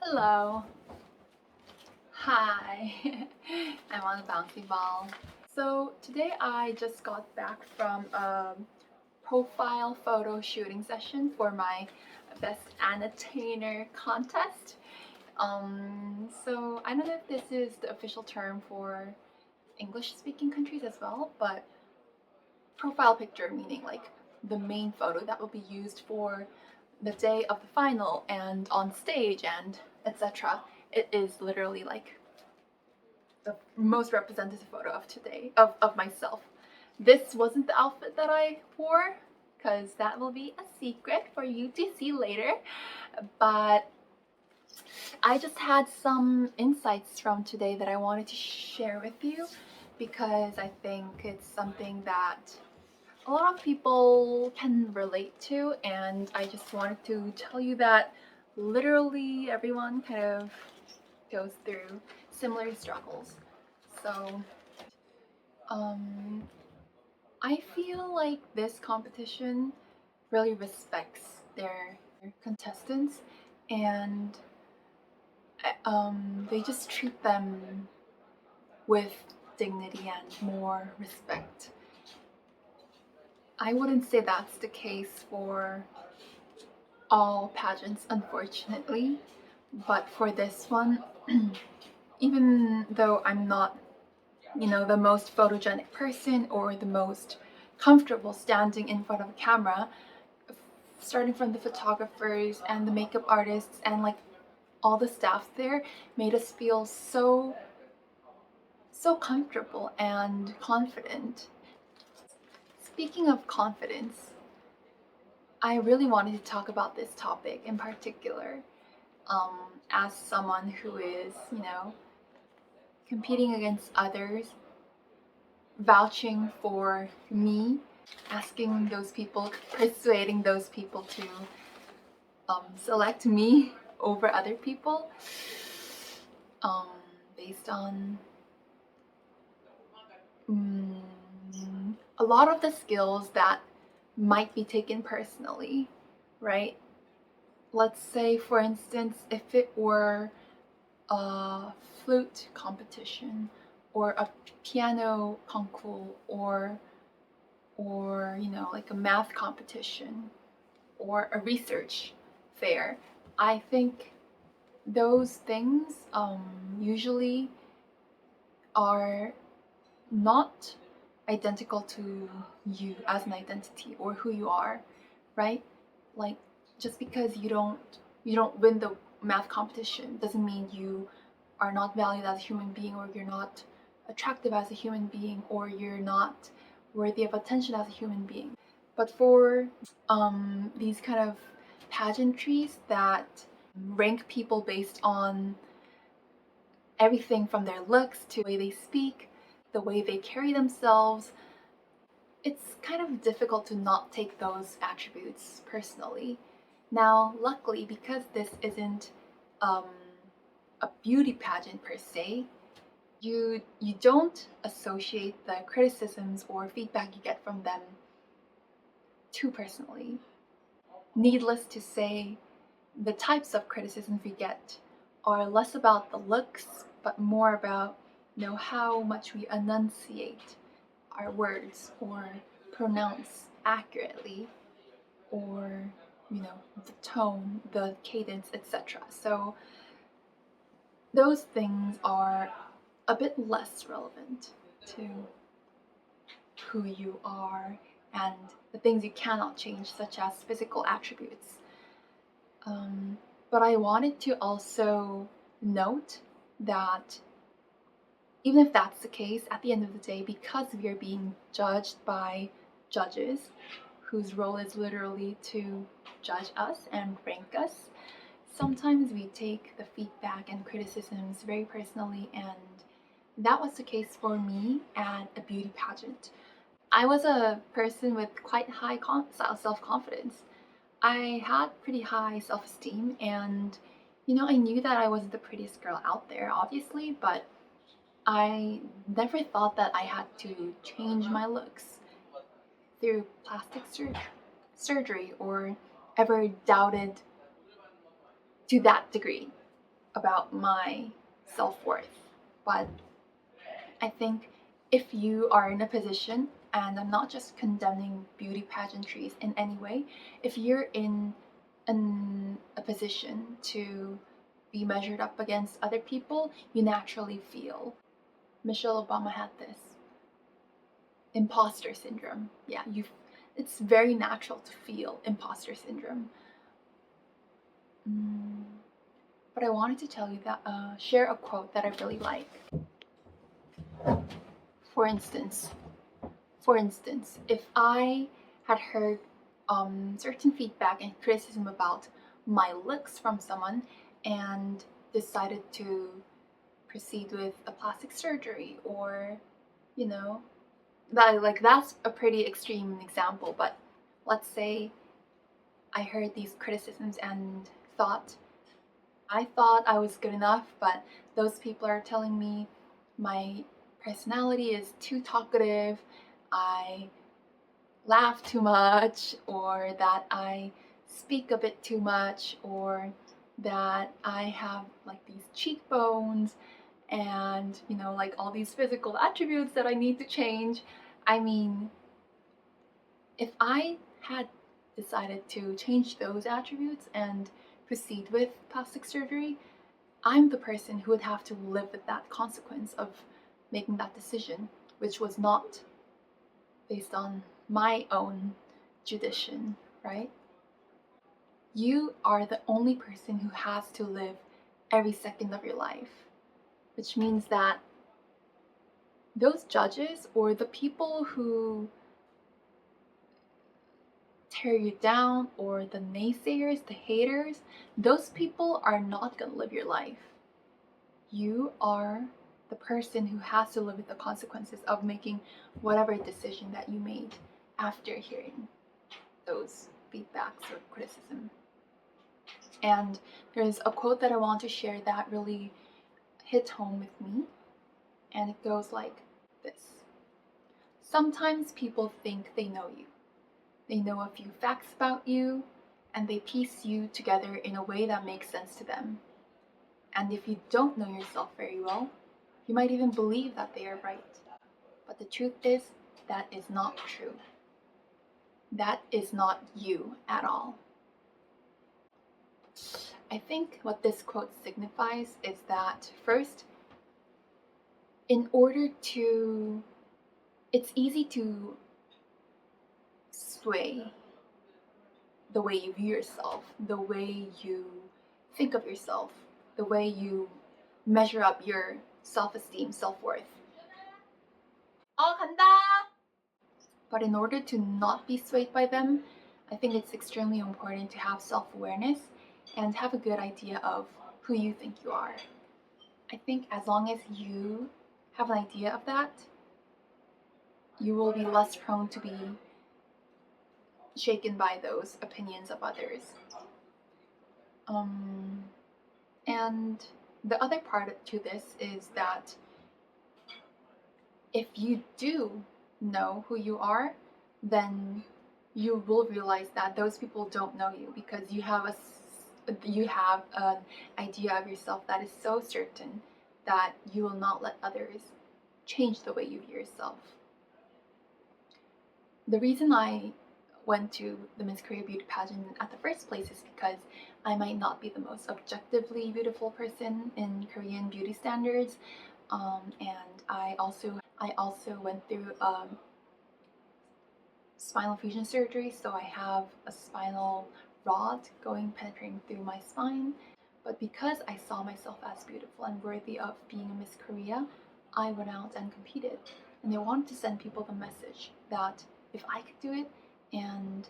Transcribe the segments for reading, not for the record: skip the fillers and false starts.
Hello. Hi. I'm on a bouncy ball. So today I just got back from a profile photo shooting session for my best annotator contest. So I don't know if this is the official term for English speaking countries as well, but profile picture meaning like the main photo that will be used for the day of the final and on stage and etc. It is literally like the most representative photo of today of myself. This wasn't the outfit that I wore because that will be a secret for you to see later. But I just had some insights from today that I wanted to share with you because I think it's something that a lot of people can relate to, and I just wanted to tell you that literally everyone kind of goes through similar struggles. So, um, I feel like this competition really respects their contestants, and they just treat them with dignity and more respect. I wouldn't say that's the case for all pageants, unfortunately, but for this one, even though I'm not, the most photogenic person or the most comfortable standing in front of a camera, starting from the photographers and the makeup artists and like all the staff there made us feel so comfortable and confident. Speaking of confidence, I really wanted to talk about this topic in particular, as someone who is, competing against others, vouching for me, asking those people, persuading those people to select me over other people, um, based on mm, a lot of the skills that might be taken personally, right? Let's say, for instance, if it were a flute competition or a piano concours or like a math competition or a research fair. I think those things usually are not identical to you as an identity or who you are, right? Like, just because you don't win the math competition doesn't mean you are not valued as a human being, or you're not attractive as a human being, or you're not worthy of attention as a human being. But for these kind of pageantries that rank people based on everything from their looks to the way they speak, the way they carry themselves, it's kind of difficult to not take those attributes personally. Now, luckily, because this isn't um, a beauty pageant per se, you don't associate the criticisms or feedback you get from them too personally. Needless to say, the types of criticisms we get are less about the looks, but more about how much we enunciate our words or pronounce accurately, or the tone, the cadence, etc. So those things are a bit less relevant to who you are and the things you cannot change, such as physical attributes. But I wanted to also note that even if that's the case, at the end of the day, because we are being judged by judges whose role is literally to judge us and rank us, sometimes we take the feedback and criticisms very personally, and that was the case for me at a beauty pageant. I was a person with quite high self-confidence. I had pretty high self-esteem, and I knew that I wasn't the prettiest girl out there, obviously, but I never thought that I had to change my looks through plastic surgery or ever doubted to that degree. about my self-worth. But I think if you are in a position, and I'm not just condemning beauty pageantries in any way, if you're in a position to be measured up against other people, you naturally feel. Michelle Obama had this imposter syndrome. Yeah, it's very natural to feel imposter syndrome. But I wanted to tell you that share a quote that I really like. For instance, if I had heard certain feedback and criticism about my looks from someone and decided to proceed with a plastic surgery, or you know, that's a pretty extreme example, but let's say I heard these criticisms and I thought I was good enough, but those people are telling me my personality is too talkative, I laugh too much, or that I speak a bit too much, or that I have like these cheekbones and like all these physical attributes that I need to change. I mean, if I had decided to change those attributes and proceed with plastic surgery, I'm the person who would have to live with that consequence of making that decision, which was not based on my own judicial, right? You are the only person who has to live every second of your life, which means that those judges or the people who tear you down, or the naysayers, the haters, those people are not going to live your life. You are the person who has to live with the consequences of making whatever decision that you made after hearing those feedbacks or criticism. And there's a quote that I want to share that really hit home with me, and it goes like this. Sometimes people think they know you. They know a few facts about you, and they piece you together in a way that makes sense to them. And if you don't know yourself very well, you might even believe that they are right. But the truth is, that is not true. That is not you at all. I think what this quote signifies is that first, it's easy to sway the way you view yourself, the way you think of yourself, the way you measure up your self-esteem, self-worth. 간다! But in order to not be swayed by them, I think it's extremely important to have self-awareness and have a good idea of who you think you are. I think as long as you have an idea of that, you will be less prone to be shaken by those opinions of others. And the other part to this is that if you do know who you are, then you will realize that those people don't know you, because you have an idea of yourself that is so certain that you will not let others change the way you view yourself. The reason I went to the Miss Korea beauty pageant at the first place is because I might not be the most objectively beautiful person in Korean beauty standards, and I also went through spinal fusion surgery, so I have a spinal rod penetrating through my spine. But because I saw myself as beautiful and worthy of being a Miss Korea, I went out and competed. And I wanted to send people the message that if I could do it, and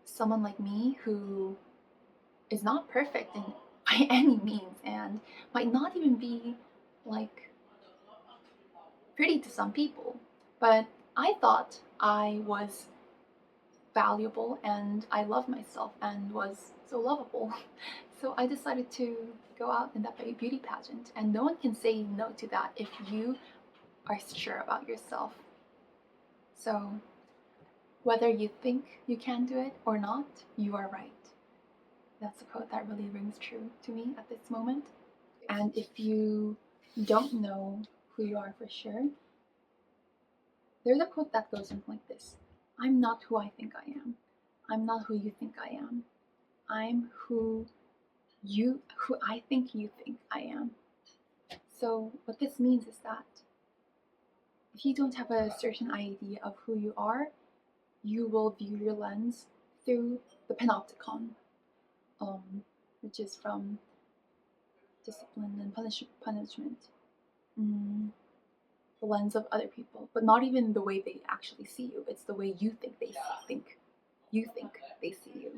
someone like me who is not perfect by any means and might not even be like pretty to some people, but I thought I was valuable and I loved myself and was so lovable. So I decided to go out in that beauty pageant, and no one can say no to that if you are sure about yourself. So whether you think you can do it or not, you are right. That's a quote that really rings true to me at this moment. And if you don't know who you are for sure, there's a quote that goes something like this: I'm not who I think I am. I'm not who you think I am. I'm who I think you think I am. So what this means is that if you don't have a certain idea of who you are, you will view your lens through the panopticon, which is from discipline and punishment. Mm, the lens of other people, but not even the way they actually see you. It's the way you think they think you think they see you.